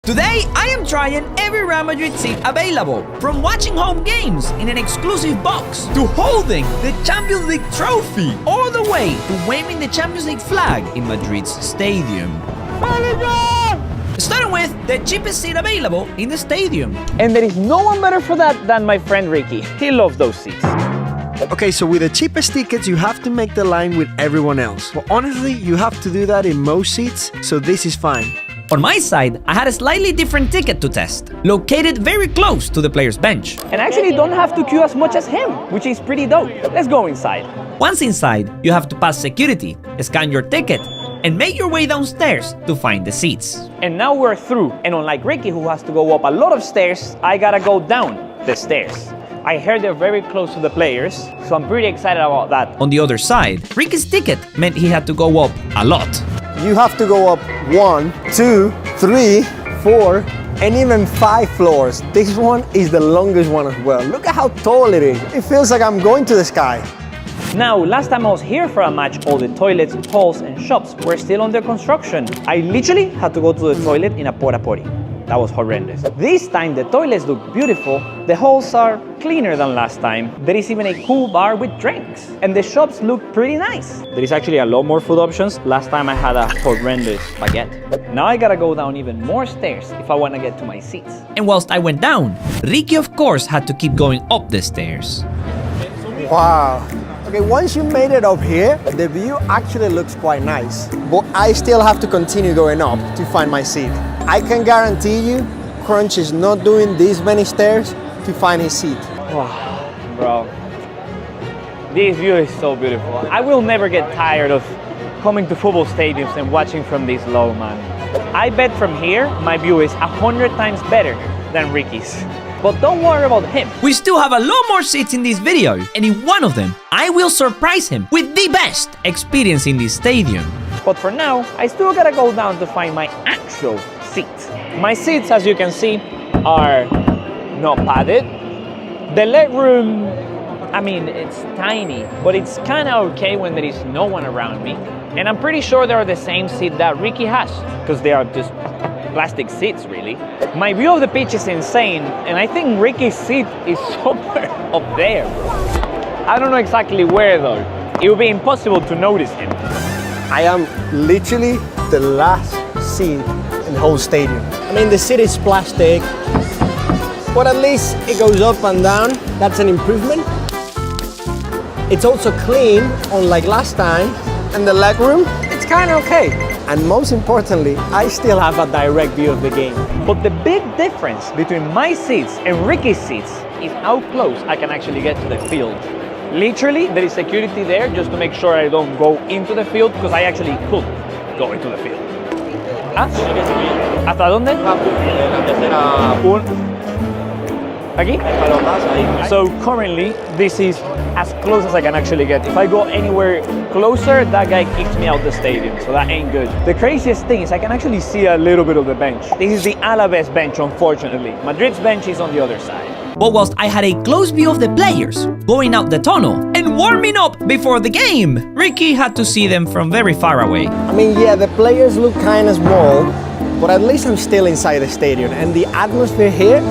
Today, I am trying every Real Madrid seat available, from watching home games in an exclusive box to holding the Champions League trophy, all the way to waving the Champions League flag in Madrid's stadium. Starting with the cheapest seat available in the stadium. And there is no one better for that than my friend Ricky. He loves those seats. Okay, so with the cheapest tickets, you have to make the line with everyone else. But honestly, you have to do that in most seats, so this is fine. On my side, I had a slightly different ticket to test, located very close to the player's bench. And actually don't have to queue as much as him, which is pretty dope. Let's go inside. Once inside, you have to pass security, scan your ticket, and make your way downstairs to find the seats. And now we're through, and unlike Ricky, who has to go up a lot of stairs, I gotta go down the stairs. I heard they're very close to the players, so I'm pretty excited about that. On the other side, Ricky's ticket meant he had to go up a lot. You have to go up 1, 2, 3, 4, and even 5 floors. This one is the longest one as well. Look at how tall it is. It feels like I'm going to the sky. Now, last time I was here for a match, all the toilets, halls, and shops were still under construction. I literally had to go to the toilet in a porta potty. That was horrendous. This time, the toilets look beautiful, the halls are cleaner than last time, there is even a cool bar with drinks, and the shops look pretty nice. There is actually a lot more food options. Last time I had a horrendous baguette. Now I gotta go down even more stairs if I wanna get to my seats. And whilst I went down, Ricky of course had to keep going up the stairs. Wow. Okay, once you made it up here, the view actually looks quite nice. But I still have to continue going up to find my seat. I can guarantee you, Crunch is not doing these many stairs to find his seat. Wow, bro. This view is so beautiful. I will never get tired of coming to football stadiums and watching from this low, man. I bet from here, my view is 100 times better than Ricky's. But don't worry about him. We still have a lot more seats in this video, and in one of them, I will surprise him with the best experience in this stadium. But for now, I still gotta go down to find my actual seats. My seats, as you can see, are not padded. The leg room, I mean, it's tiny, but it's kinda okay when there is no one around me. And I'm pretty sure they are the same seat that Ricky has, because they are just plastic seats, really. My view of the pitch is insane, and I think Ricky's seat is somewhere up there. I don't know exactly where though. It would be impossible to notice him. I am literally the last seat in the whole stadium. I mean, the seat is plastic, but at least it goes up and down. That's an improvement. It's also clean, unlike last time, and the leg room, it's kind of okay. And most importantly, I still have a direct view of the game. But the big difference between my seats and Ricky's seats is how close I can actually get to the field. Literally, there is security there just to make sure I don't go into the field, because I actually could go into the field. ¿Ah? ¿Hasta dónde? Aquí? So currently, this is as close as I can actually get. If I go anywhere closer, that guy kicks me out the stadium, so that ain't good. The craziest thing is I can actually see a little bit of the bench. This is the Alaves bench, unfortunately. Madrid's bench is on the other side. But whilst I had a close view of the players going out the tunnel and warming up before the game, Ricky had to see them from very far away. I mean, yeah, the players look kind of small, but at least I'm still inside the stadium, and the atmosphere here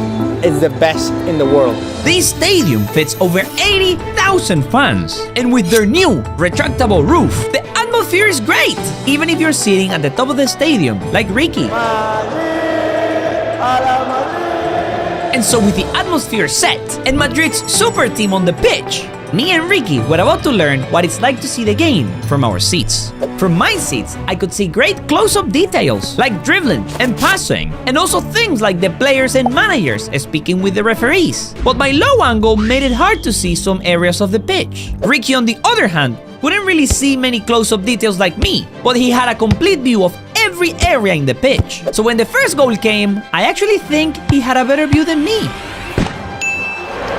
is the best in the world. This stadium fits over 80,000 fans, and with their new retractable roof, the atmosphere is great, even if you're sitting at the top of the stadium, like Ricky. And so with the atmosphere set and Madrid's super team on the pitch, me and Ricky were about to learn what it's like to see the game from our seats. From my seats, I could see great close-up details like dribbling and passing, and also things like the players and managers speaking with the referees. But my low angle made it hard to see some areas of the pitch. Ricky, on the other hand, couldn't really see many close-up details like me, but he had a complete view of every area in the pitch. So when the first goal came, I actually think he had a better view than me.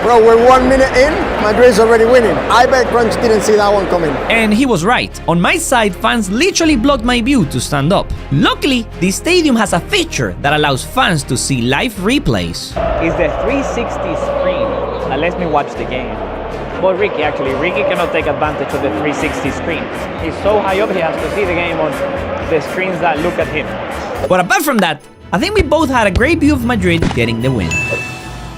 Bro, we're 1 minute in, Madrid's already winning. I bet Crunch didn't see that one coming. And he was right. On my side, fans literally blocked my view to stand up. Luckily, the stadium has a feature that allows fans to see live replays. It's the 360 screen that lets me watch the game. But Ricky cannot take advantage of the 360 screen. He's so high up, he has to see the game on the screens that look at him. But apart from that, I think we both had a great view of Madrid getting the win.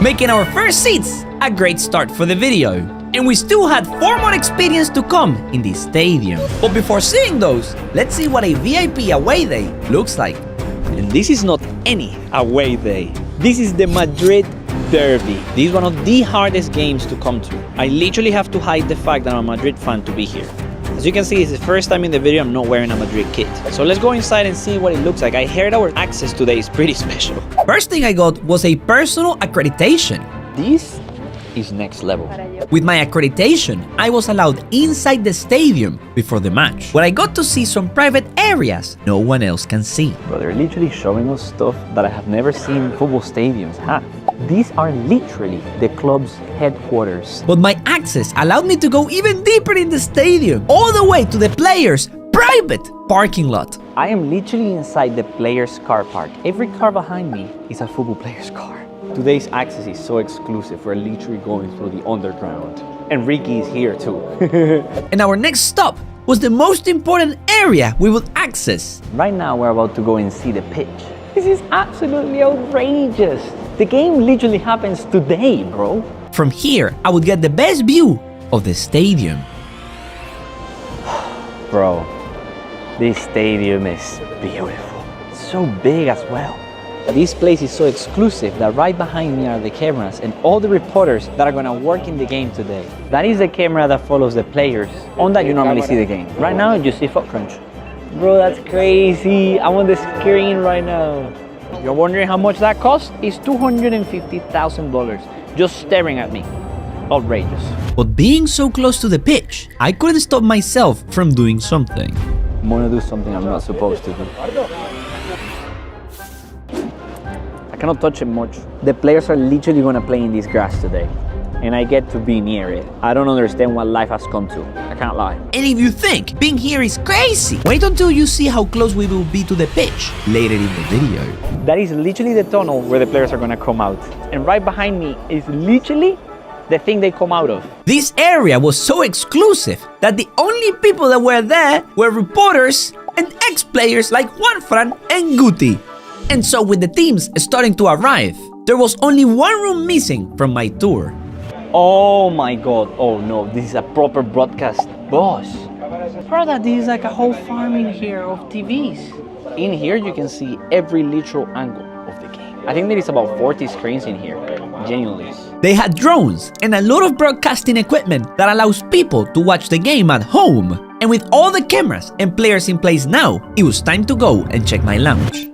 Making our first seats a great start for the video. And we still had 4 more experiences to come in this stadium. But before seeing those, let's see what a VIP away day looks like. And this is not any away day. This is the Madrid Derby. This is one of the hardest games to come to. I literally have to hide the fact that I'm a Madrid fan to be here. As you can see, it's the first time in the video I'm not wearing a Madrid kit. So let's go inside and see what it looks like. I heard our access today is pretty special. First thing I got was a personal accreditation. This is next level. With my accreditation, I was allowed inside the stadium before the match, where I got to see some private areas no one else can see. Bro, they're literally showing us stuff that I have never seen football stadiums have. These are literally the club's headquarters. But my access allowed me to go even deeper in the stadium, all the way to the players' private parking lot. I am literally inside the players' car park. Every car behind me is a football player's car. Today's access is so exclusive, we're literally going through the underground. And Ricky is here too. And our next stop was the most important area we would access. Right now we're about to go and see the pitch. This is absolutely outrageous. The game literally happens today, bro. From here, I would get the best view of the stadium. Bro, this stadium is beautiful. It's so big as well. This place is so exclusive that right behind me are the cameras and all the reporters that are gonna work in the game today. That is the camera that follows the players. On that you normally see the game. Right now you see Foot Crunch. Bro, that's crazy. I'm on the screen right now. You're wondering how much that cost? It's $250,000 just staring at me. Outrageous. But being so close to the pitch, I couldn't stop myself from doing something. I'm gonna do something I'm not supposed to do. I cannot touch it much. The players are literally gonna play in this grass today. And I get to be near it. I don't understand what life has come to. I can't lie. And if you think being here is crazy, wait until you see how close we will be to the pitch later in the video. That is literally the tunnel where the players are gonna come out. And right behind me is literally the thing they come out of. This area was so exclusive that the only people that were there were reporters and ex-players like Juanfran and Guti. And so with the teams starting to arrive, there was only one room missing from my tour. Oh my god, oh no, this is a proper broadcast. Boss, brother, this is like a whole farm in here of TVs. In here you can see every literal angle of the game. I think there is about 40 screens in here, genuinely. They had drones and a lot of broadcasting equipment that allows people to watch the game at home. And with all the cameras and players in place now, it was time to go and check my lounge.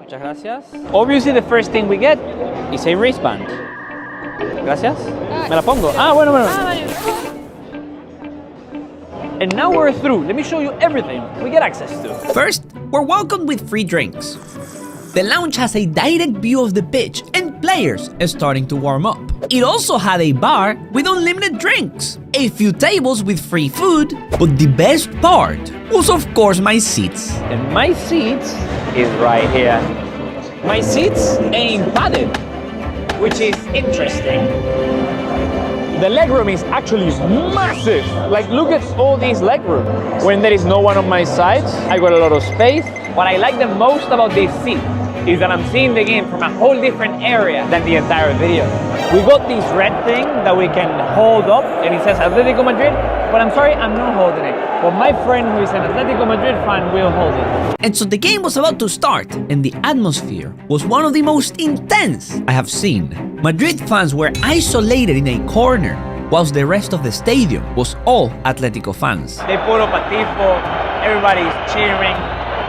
Muchas gracias. Obviously the first thing we get is a wristband. Gracias. Me la pongo. Ah, bueno. And now we're through. Let me show you everything we get access to. First, we're welcomed with free drinks. The lounge has a direct view of the pitch and players are starting to warm up. It also had a bar with unlimited drinks, a few tables with free food, but the best part was of course my seats. And my seats is right here. My seats ain't padded, which is interesting. The legroom is actually massive. Like, look at all this legroom. When there is no one on my sides, I got a lot of space. What I like the most about this seat is that I'm seeing the game from a whole different area than the entire video. We got this red thing that we can hold up and it says Atletico Madrid, but I'm sorry, I'm not holding it. But my friend who is an Atletico Madrid fan will hold it. And so the game was about to start and the atmosphere was one of the most intense I have seen. Madrid fans were isolated in a corner, whilst the rest of the stadium was all Atletico fans. They puro patifo, everybody's cheering,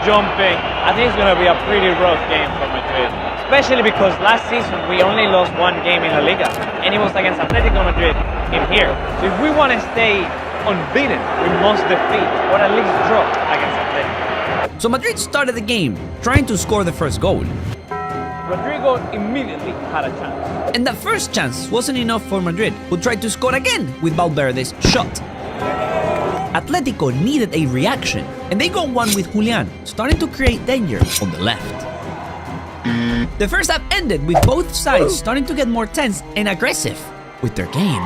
jumping. I think it's gonna be a pretty rough game for Madrid. Especially because last season we only lost one game in La Liga, and it was against Atletico Madrid in here. So if we want to stay unbeaten, we must defeat or at least draw against Atletico. So Madrid started the game, trying to score the first goal. Rodrigo immediately had a chance. And that first chance wasn't enough for Madrid, who tried to score again with Valverde's shot. Atletico needed a reaction, and they got one with Julian, starting to create danger on the left. The first half ended with both sides starting to get more tense and aggressive with their game.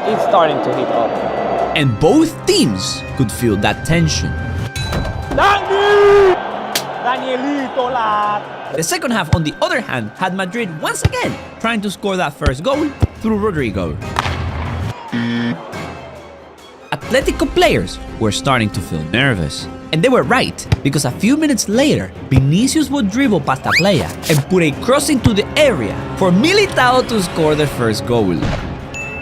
It's starting to heat up. And both teams could feel that tension. Danielito lad. The second half, on the other hand, had Madrid once again trying to score that first goal through Rodrigo. Atletico players were starting to feel nervous. And they were right, because a few minutes later, Vinicius would dribble past a player and put a cross into the area for Militao to score the first goal.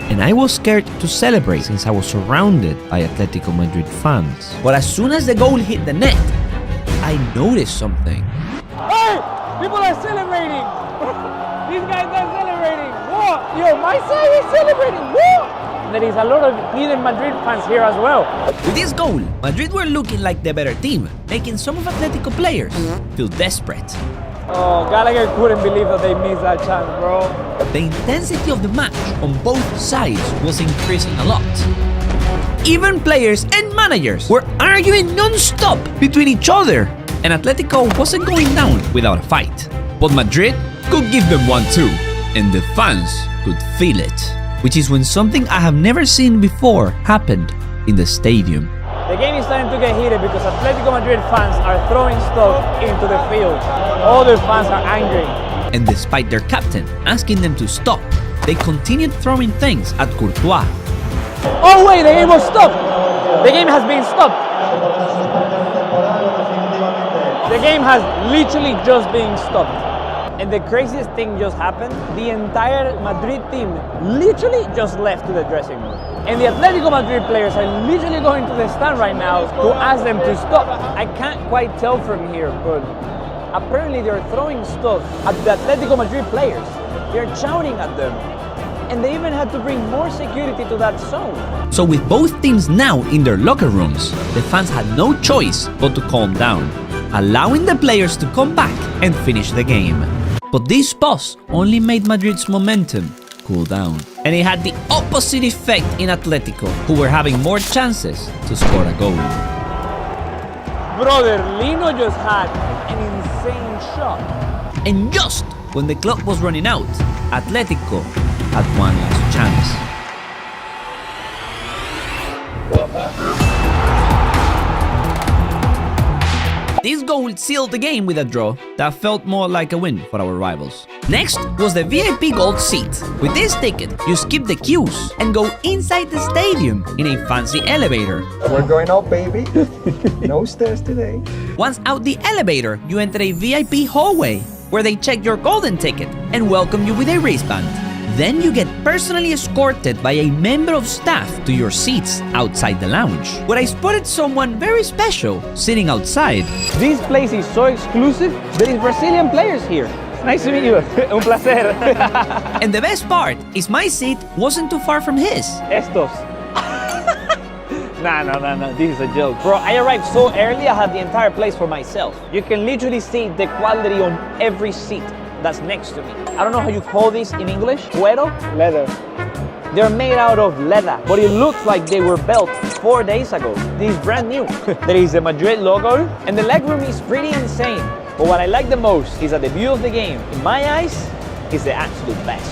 And I was scared to celebrate since I was surrounded by Atletico Madrid fans. But as soon as the goal hit the net, I noticed something. Hey! People are celebrating! These guys are celebrating! Whoa! Yo, my side is celebrating! Whoa! There is a lot of hidden Madrid fans here as well. With this goal, Madrid were looking like the better team, making some of Atletico players feel desperate. Oh, Gallagher couldn't believe that they missed that chance, bro. The intensity of the match on both sides was increasing a lot. Even players and managers were arguing non-stop between each other, and Atletico wasn't going down without a fight. But Madrid could give them one too, and the fans could feel it, which is when something I have never seen before happened in the stadium. The game is starting to get heated because Atletico Madrid fans are throwing stuff into the field. All their fans are angry. And despite their captain asking them to stop, they continued throwing things at Courtois. Oh wait, the game was stopped! The game has been stopped! The game has literally just been stopped. And the craziest thing just happened. The entire Madrid team literally just left to the dressing room. And the Atletico Madrid players are literally going to the stand right now to ask them to stop. I can't quite tell from here, but apparently they're throwing stuff at the Atletico Madrid players. They're shouting at them. And they even had to bring more security to that zone. So with both teams now in their locker rooms, the fans had no choice but to calm down, allowing the players to come back and finish the game. But this pause only made Madrid's momentum cool down. And it had the opposite effect in Atletico, who were having more chances to score a goal. Brother, Lino just had an insane shot. And just when the clock was running out, Atletico had one last chance. This goal sealed the game with a draw that felt more like a win for our rivals. Next was the VIP Gold seat. With this ticket, you skip the queues and go inside the stadium in a fancy elevator. We're going up, baby. No stairs today. Once out the elevator, you enter a VIP hallway where they check your golden ticket and welcome you with a wristband. Then you get personally escorted by a member of staff to your seats outside the lounge, where I spotted someone very special sitting outside. This place is so exclusive. There is Brazilian players here. Nice to meet you. Un placer. And the best part is my seat wasn't too far from his. Estos. No. This is a joke. Bro, I arrived so early, I had the entire place for myself. You can literally see the quality on every seat that's next to me. I don't know how you call this in English. Cuero? Leather. They're made out of leather, but it looks like they were built 4 days ago. This is brand new. There is a Madrid logo, and the legroom is pretty insane. But what I like the most is that the view of the game, in my eyes, is the absolute best.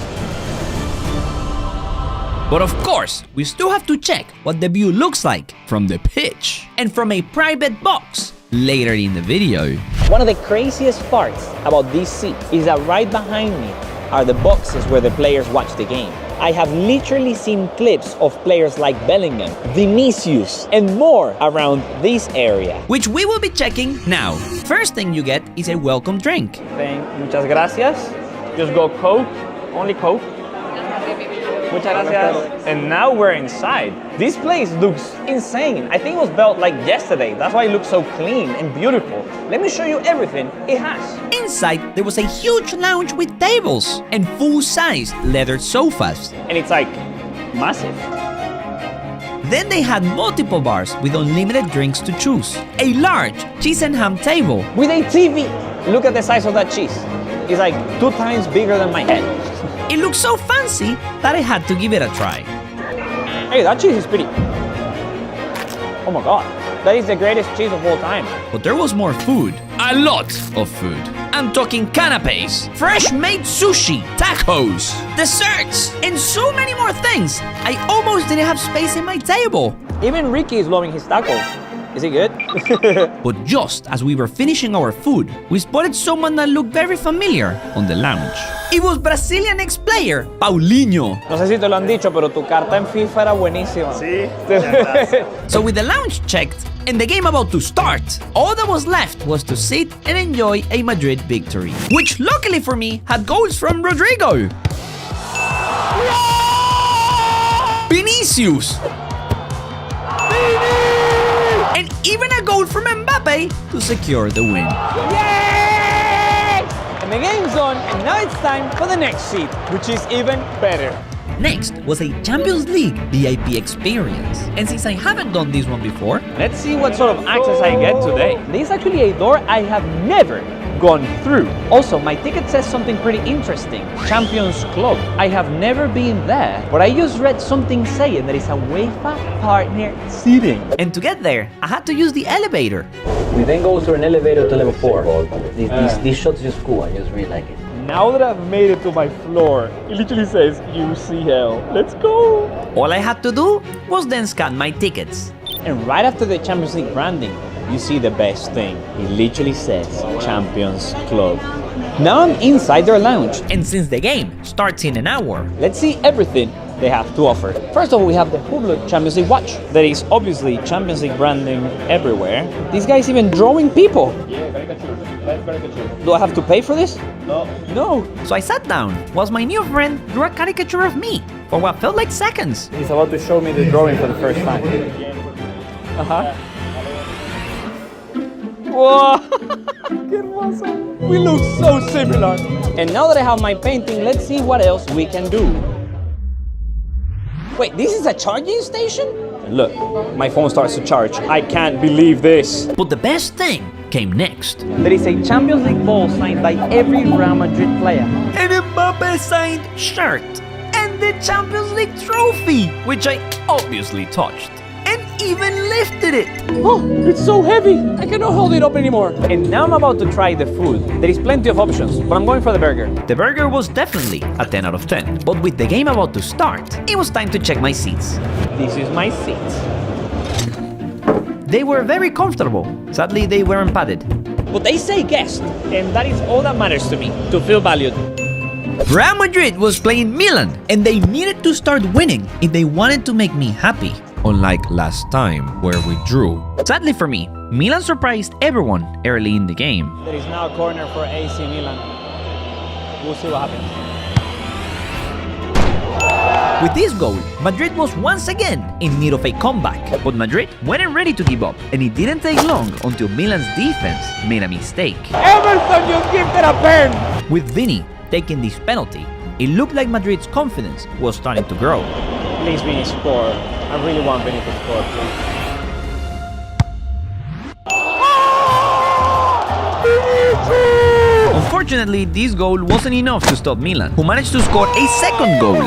But of course, we still have to check what the view looks like from the pitch and from a private box later in the video. One of the craziest parts about this seat is that right behind me are the boxes where the players watch the game. I have literally seen clips of players like Bellingham, Vinicius, and more around this area. Which we will be checking now. First thing you get is a welcome drink. Muchas gracias. Just go Coke, only Coke. Muchas gracias. And now we're inside. This place looks insane. I think it was built like yesterday. That's why it looks so clean and beautiful. Let me show you everything it has. Inside, there was a huge lounge with tables and full-size leather sofas. And it's like massive. Then they had multiple bars with unlimited drinks to choose. A large cheese and ham table. With a TV. Look at the size of that cheese. It's like 2 times bigger than my head. It looked so fancy that I had to give it a try. Hey, that cheese is pretty. Oh my god. That is the greatest cheese of all time. But there was more food. A lot of food. I'm talking canapes, fresh-made sushi, tacos, desserts, and so many more things. I almost didn't have space in my table. Even Ricky is loving his tacos. Is it good? But just as we were finishing our food, we spotted someone that looked very familiar on the lounge. It was Brazilian ex-player, Paulinho. No sé si te lo han dicho, pero tu carta en FIFA era buenísima. Sí. So with the lounge checked and the game about to start, all that was left was to sit and enjoy a Madrid victory, which luckily for me had goals from Rodrigo, Vinicius, and even a goal from Mbappe to secure the win. Yay! And the game's on, and now it's time for the next seat, which is even better. Next was a Champions League VIP experience. And since I haven't done this one before, Let's see what sort of access I get today. This is actually a door I have never gone through. Also, my ticket says something pretty interesting. Champions Club. I have never been there, but I just read something saying that it's a UEFA partner seating. and to get there, I had to use the elevator. We then go through an elevator to level 4. These shots just cool, I just really like it. Now that I've made it to my floor, it literally says UCL. Let's go! All I had to do was then scan my tickets. And right after the Champions League branding, you see the best thing. It literally says Champions Club. Now I'm inside their lounge. And since the game starts in an hour, Let's see everything they have to offer. First of all, we have the Hublot Champions League watch. There is obviously Champions League branding everywhere. This guy's even drawing people. Do I have to pay for this? No. so I sat down whilst my new friend drew a caricature of me for what felt like seconds. He's about to show me the drawing for the first time. Whoa! ¡Qué hermoso! We look so similar. And now that I have my painting, let's see what else we can do. Wait, this is a charging station? Look, my phone starts to charge. I can't believe this. But the best thing came next. There is a Champions League ball signed by every Real Madrid player. An Mbappe signed shirt and the Champions League trophy, which I obviously touched and even lifted it. Oh, it's so heavy. I cannot hold it up anymore. And now I'm about to try the food. There is plenty of options, but I'm going for the burger. The burger was definitely a 10 out of 10. But with the game about to start, it was time to check my seats. This is my seat. They were very comfortable. Sadly, they weren't padded. But they say guest, and that is all that matters to me, to feel valued. Real Madrid was playing Milan, and they needed to start winning if they wanted to make me happy. Unlike last time, where we drew. Sadly for me, Milan surprised everyone early in the game. There is now a corner for AC Milan. We'll see what happens. With this goal, Madrid was once again in need of a comeback. But Madrid weren't ready to give up, and it didn't take long until Milan's defense made a mistake. Emerson just gifted a pen! With Vini taking this penalty, it looked like Madrid's confidence was starting to grow. Please, Vini, score. I really want Vini to score, please. Unfortunately, this goal wasn't enough to stop Milan, who managed to score a second goal,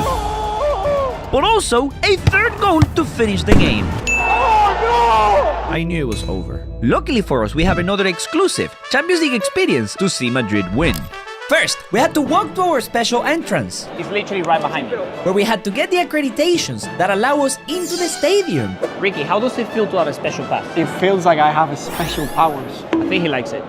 but also a third goal to finish the game. I knew it was over. Luckily for us, we have another exclusive Champions League experience to see Madrid win. First, we had to walk to our special entrance, It's literally right behind me. where we had to get the accreditations that allow us into the stadium. Ricky, how does it feel to have a special pass? It feels like I have special powers. I think he likes it.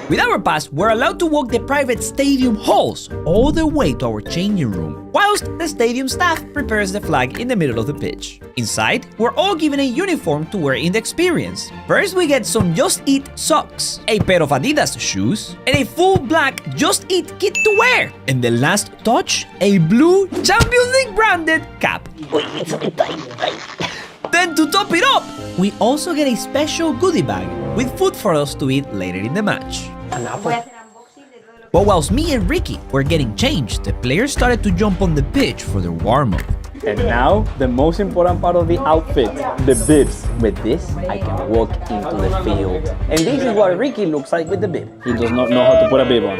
With our pass, we're allowed to walk the private stadium halls all the way to our changing room, whilst the stadium staff prepares the flag in the middle of the pitch. Inside, we're all given a uniform to wear in the experience. First, we get some Just Eat socks, a pair of Adidas shoes, and a full black Just Eat kit to wear. And the last touch, a blue Champions League branded cap. Then to top it up, we also get a special goodie bag with food for us to eat later in the match. But whilst me and Ricky were getting changed, the players started to jump on the pitch for their warm-up. And now, the most important part of the outfit, the bibs. With this, I can walk into the field. And this is what Ricky looks like with the bib. He does not know how to put a bib on.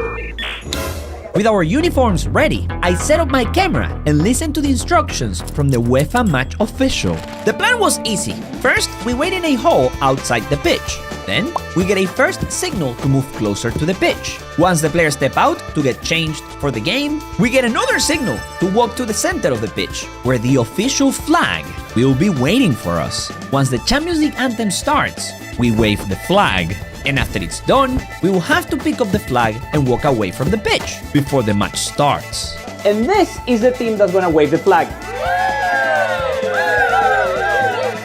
With our uniforms ready, I set up my camera and listened to the instructions from the UEFA match official. The plan was easy. First, we wait in a hall outside the pitch. Then, we get a first signal to move closer to the pitch. Once the players step out to get changed for the game, we get another signal to walk to the center of the pitch, where the official flag will be waiting for us. Once the Champions League anthem starts, we wave the flag. And after it's done, we will have to pick up the flag and walk away from the pitch before the match starts. And this is the team that's gonna wave the flag.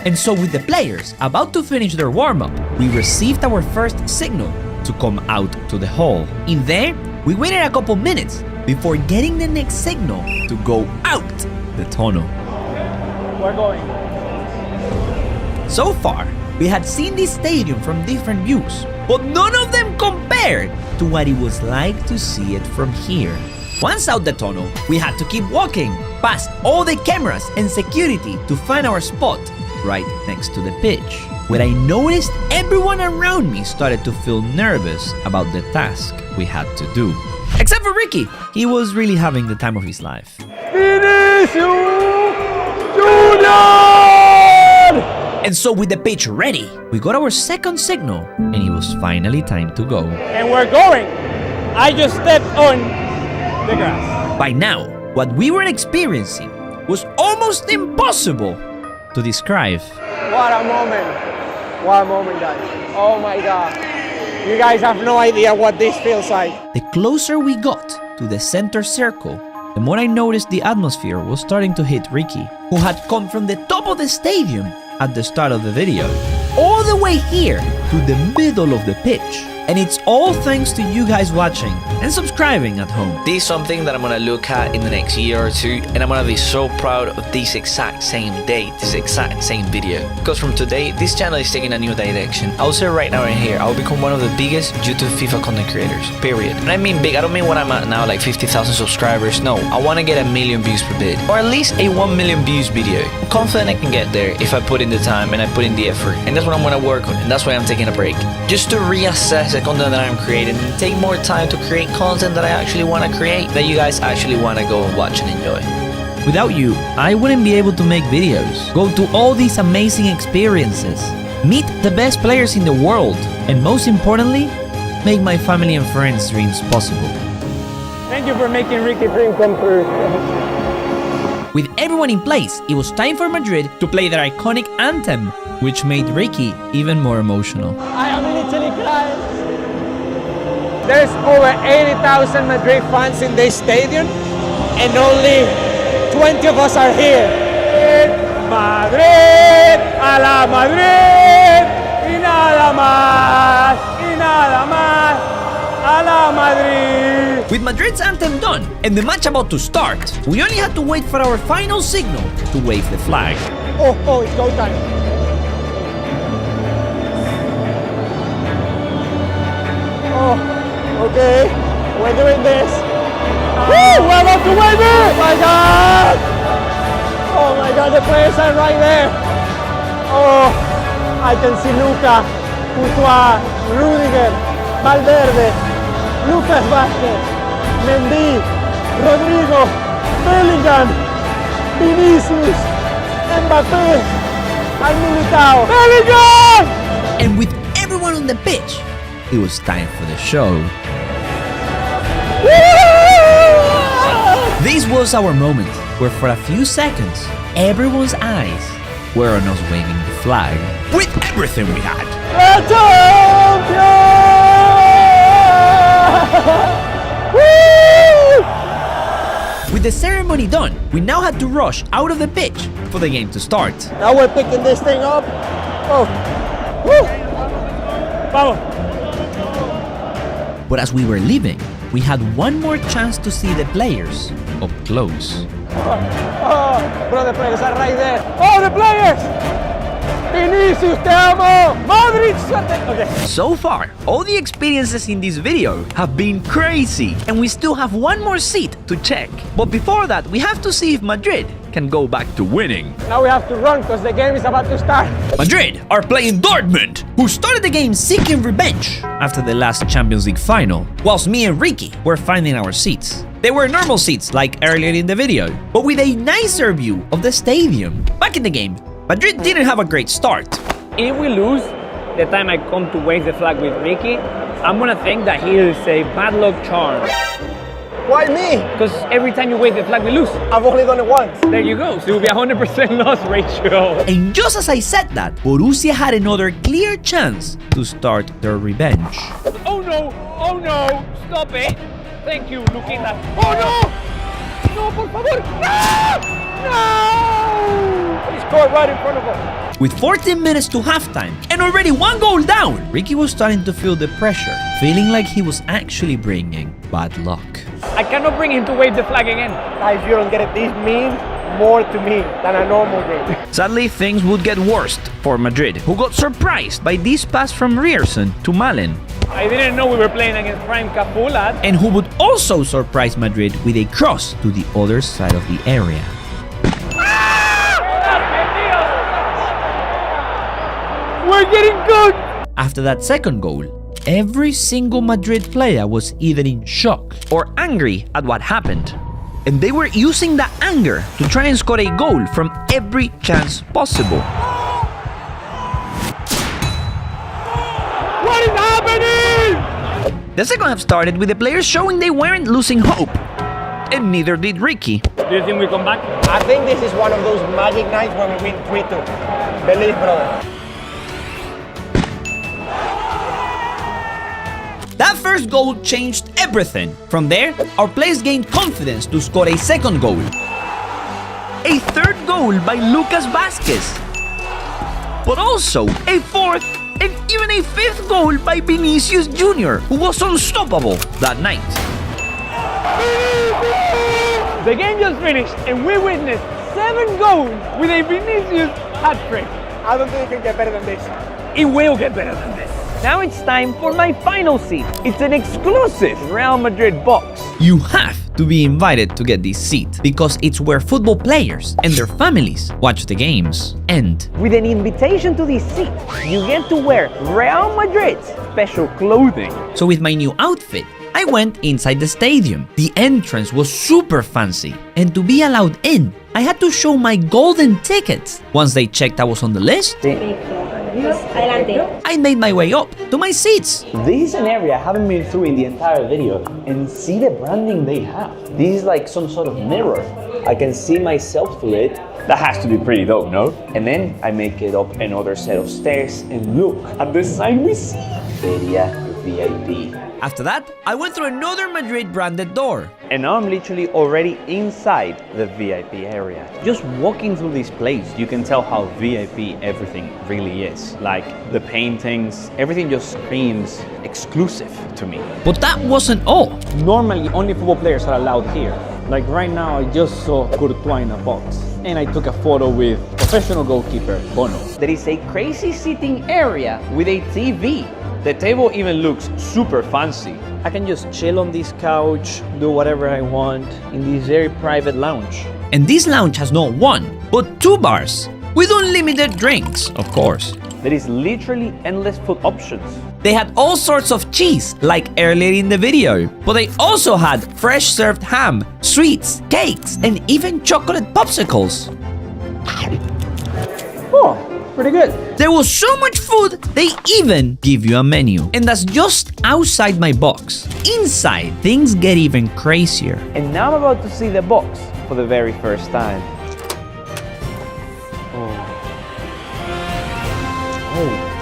And so with the players about to finish their warm-up, we received our first signal to come out to the hall. In there, we waited a couple minutes before getting the next signal to go out the tunnel. We're going. So far, we had seen this stadium from different views, but none of them compared to what it was like to see it from here. Once out the tunnel, we had to keep walking past all the cameras and security to find our spot right next to the pitch, where I noticed everyone around me started to feel nervous about the task we had to do. Except for Ricky, he was really having the time of his life. And so with the pitch ready, we got our second signal and it was finally time to go. And we're going. I just stepped on the grass. By now, what we were experiencing was almost impossible to describe. What a moment. What a moment, guys. Oh my God. You guys have no idea what this feels like. The closer we got to the center circle, the more I noticed the atmosphere was starting to hit Ricky, who had come from the top of the stadium at the start of the video, all the way here to the middle of the pitch. And it's all thanks to you guys watching and subscribing at home. This is something that I'm gonna look at in the next year or two, and I'm gonna be so proud of this exact same day, this exact same video. Because from today, this channel is taking a new direction. I'll say right now and here, I'll become one of the biggest YouTube FIFA content creators, period. And I mean big, I don't mean what I'm at now, like 50,000 subscribers. No, I wanna get 1 million views per vid, or at least a 1 million views video. I'm confident I can get there if I put in the time and I put in the effort. And that's what I'm gonna work on, and that's why I'm taking a break. Just to reassess the content that I'm creating and take more time to create content that I actually want to create, that you guys actually want to go and watch and enjoy. Without you, I wouldn't be able to make videos, go to all these amazing experiences, meet the best players in the world, and most importantly, make my family and friends' dreams possible. Thank you for making Ricky's dream come true. With everyone in place, it was time for Madrid to play their iconic anthem, which made Ricky even more emotional. I am literally crying. There's over 80,000 Madrid fans in this stadium, and only 20 of us are here. Madrid, a la Madrid, y nada más, a la Madrid. With Madrid's anthem done and the match about to start, we only had to wait for our final signal to wave the flag. Oh, it's go time. Okay, we're doing this. Woo! We're about to win it! Oh my God! Oh my God, the players are right there. Oh, I can see Luca, Courtois, Rudiger, Valverde, Lucas Vázquez, Mendy, Rodrigo, Bellingham, Vinicius, Mbappé, and Militao. Bellingham! And with everyone on the pitch, it was time for the show. This was our moment, where for a few seconds, everyone's eyes were on us waving the flag with everything we had. With the ceremony done, we now had to rush out of the pitch for the game to start. Now we're picking this thing up. Oh, woo! Vamos. But as we were leaving, we had one more chance to see the players up close. Oh, bro, the players are right there. Oh, the players! Vinicius, te amo! Madrid, suerte! Okay. So far, all the experiences in this video have been crazy, and we still have one more seat to check. But before that, we have to see if Madrid can go back to winning. Now we have to run because the game is about to start. Madrid are playing Dortmund, who started the game seeking revenge after the last Champions League final, whilst me and Ricky were finding our seats. They were normal seats like earlier in the video, but with a nicer view of the stadium. Back in the game, Madrid didn't have a great start. If we lose, the time I come to wave the flag with Ricky, I'm gonna think that he is a bad luck charm. Why me? Because every time you wave the flag, we lose. I've only done it once. There you go. So it will be a 100% loss ratio. And just as I said that, Borussia had another clear chance to start their revenge. Oh no! Oh no! Stop it! Thank you, Luquita. Oh no! No, por favor! No! No! He scored right in front of us. With 14 minutes to halftime and already 1 goal down, Ricky was starting to feel the pressure, feeling like he was actually bringing bad luck. I cannot bring him to wave the flag again. Guys, you don't get it. This means more to me than a normal game. Sadly, things would get worse for Madrid, who got surprised by this pass from Rierson to Malen, I didn't know we were playing against Prime Capulat. and who would also surprise Madrid with a cross to the other side of the area. We're getting good! After that second goal, every single Madrid player was either in shock or angry at what happened. And they were using that anger to try and score a goal from every chance possible. What is happening? The second half started with the players showing they weren't losing hope. And neither did Ricky. Do you think we come back? I think this is one of those magic nights when we win 3-2. Believe, brother. That first goal changed everything. From there, our players gained confidence to score a second goal. A third goal by Lucas Vázquez. But also a fourth and even a fifth goal by Vinicius Jr., who was unstoppable that night. The game just finished and we witnessed 7 goals with a Vinicius hat-trick. I don't think it can get better than this. It will get better than this. Now it's time for my final seat. It's an exclusive Real Madrid box. You have to be invited to get this seat because it's where football players and their families watch the games. And With an invitation to this seat, you get to wear Real Madrid's special clothing. so with my new outfit, I went inside the stadium. The entrance was super fancy, and to be allowed in, I had to show my golden tickets. Once they checked I was on the list, I made my way up to my seats. This is an area I haven't been through in the entire video, and see the branding they have. This is like some sort of mirror. I can see myself through it. That has to be pretty dope, no? And then I make it up another set of stairs and look at the sign we see. Feria VIP. After that, I went through another Madrid branded door. And now I'm literally already inside the VIP area. Just walking through this place, you can tell how VIP everything really is. Like the paintings, everything just screams exclusive to me. But that wasn't all. Normally, only football players are allowed here. Like right now, I just saw Courtois in a box. And I took a photo with professional goalkeeper Bono. There is a crazy sitting area with a TV. The table even looks super fancy. I can just chill on this couch, do whatever I want in this very private lounge. And this lounge has not one, but 2 bars. With unlimited drinks, of course. There is literally endless food options. They had all sorts of cheese, like earlier in the video. But they also had fresh served ham, sweets, cakes, and even chocolate popsicles. Oh, pretty good. There was so much food, they even give you a menu. And that's just outside my box. Inside, things get even crazier. And now I'm about to see the box for the very first time.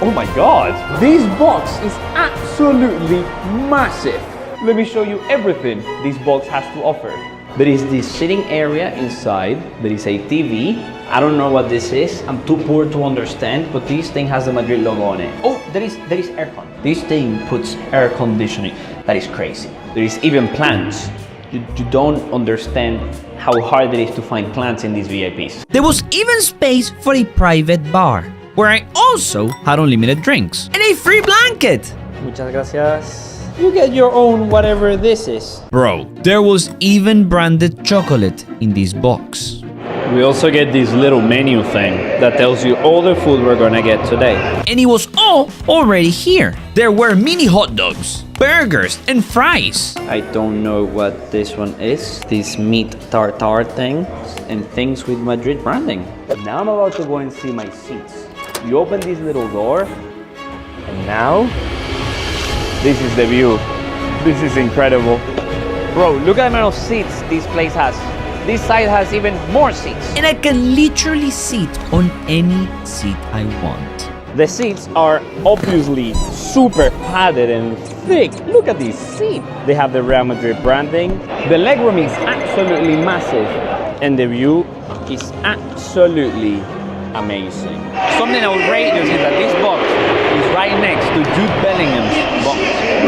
Oh my god! This box is absolutely massive! Let me show you everything this box has to offer. There is this sitting area inside, there is a TV. I don't know what this is, I'm too poor to understand, but this thing has the Madrid logo on it. Oh, there is aircon. This thing puts air conditioning. That is crazy. There is even plants. You don't understand how hard it is to find plants in these VIPs. There was even space for a private bar, where I also had unlimited drinks and a free blanket. Muchas gracias. You get your own whatever this is. Bro, there was even branded chocolate in this box. We also get this little menu thing that tells you all the food we're gonna get today. And it was all already here. There were mini hot dogs, burgers, and fries. I don't know what this one is. This meat tartare thing and things with Madrid branding. Now I'm about to go and see my seats. You open this little door and now this is the view. This is incredible. Bro, look at the amount of seats this place has. This side has even more seats. And I can literally sit on any seat I want. The seats are obviously super padded and thick. Look at this seat. They have the Real Madrid branding. The legroom is absolutely massive. And the view is absolutely amazing. Something I would rate is that this box is right next to Jude Bellingham's box.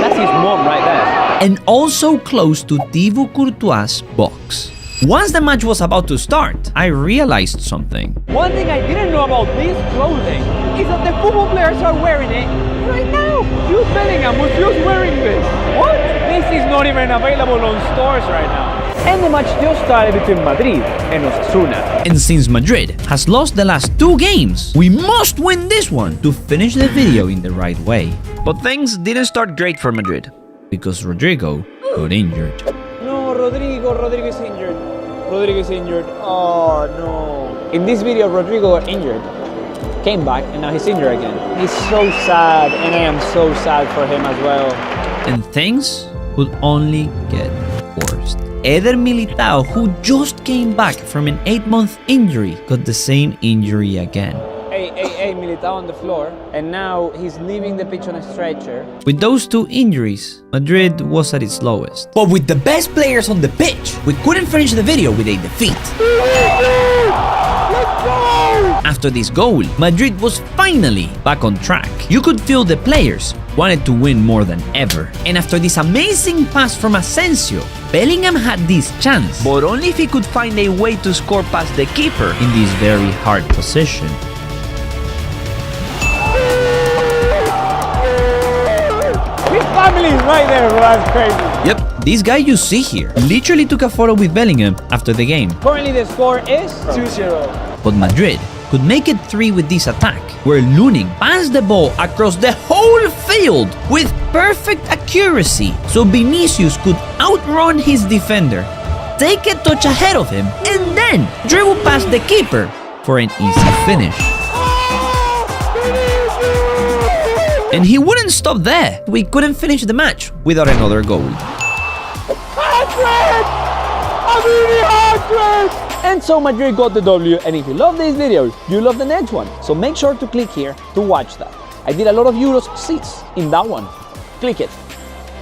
That's his mom right there. And also close to Thibaut Courtois' box. Once the match was about to start, I realized something. One thing I didn't know about this clothing is that the football players are wearing it right now. Jude Bellingham was just wearing this. What? This is not even available on stores right now. And the match just started between Madrid and Osasuna. And since Madrid has lost the last 2 games, we must win this one to finish the video in the right way. But things didn't start great for Madrid. Because Rodrigo got injured. No, Rodrigo is injured. Rodrigo is injured. Oh no. In this video, Rodrigo got injured, came back, and now he's injured again. He's so sad, and I am so sad for him as well. And things would only get worse. Eder Militao, who just came back from an 8-month injury, got the same injury again. Hey, Militao on the floor, and now he's leaving the pitch on a stretcher. With those 2 injuries, Madrid was at its lowest. But with the best players on the pitch, we couldn't finish the video with a defeat. After this goal, Madrid was finally back on track. You could feel the players wanted to win more than ever. And after this amazing pass from Asensio, Bellingham had this chance, But only if he could find a way to score past the keeper. in this very hard position. His family is right there, bro. That's crazy. Yep, this guy you see here literally took a photo with Bellingham after the game. Currently, the score is 2-0. But Madrid could make it 3 with this attack, where Lunin passed the ball across the whole field with perfect accuracy, so Vinicius could outrun his defender, take a touch ahead of him, and then dribble past the keeper for an easy finish. And he wouldn't stop there. We couldn't finish the match without another goal. And so Madrid got the W, and if you love these videos, you love the next one. So make sure to click here to watch that. I did a lot of Euros seats in that one. Click it.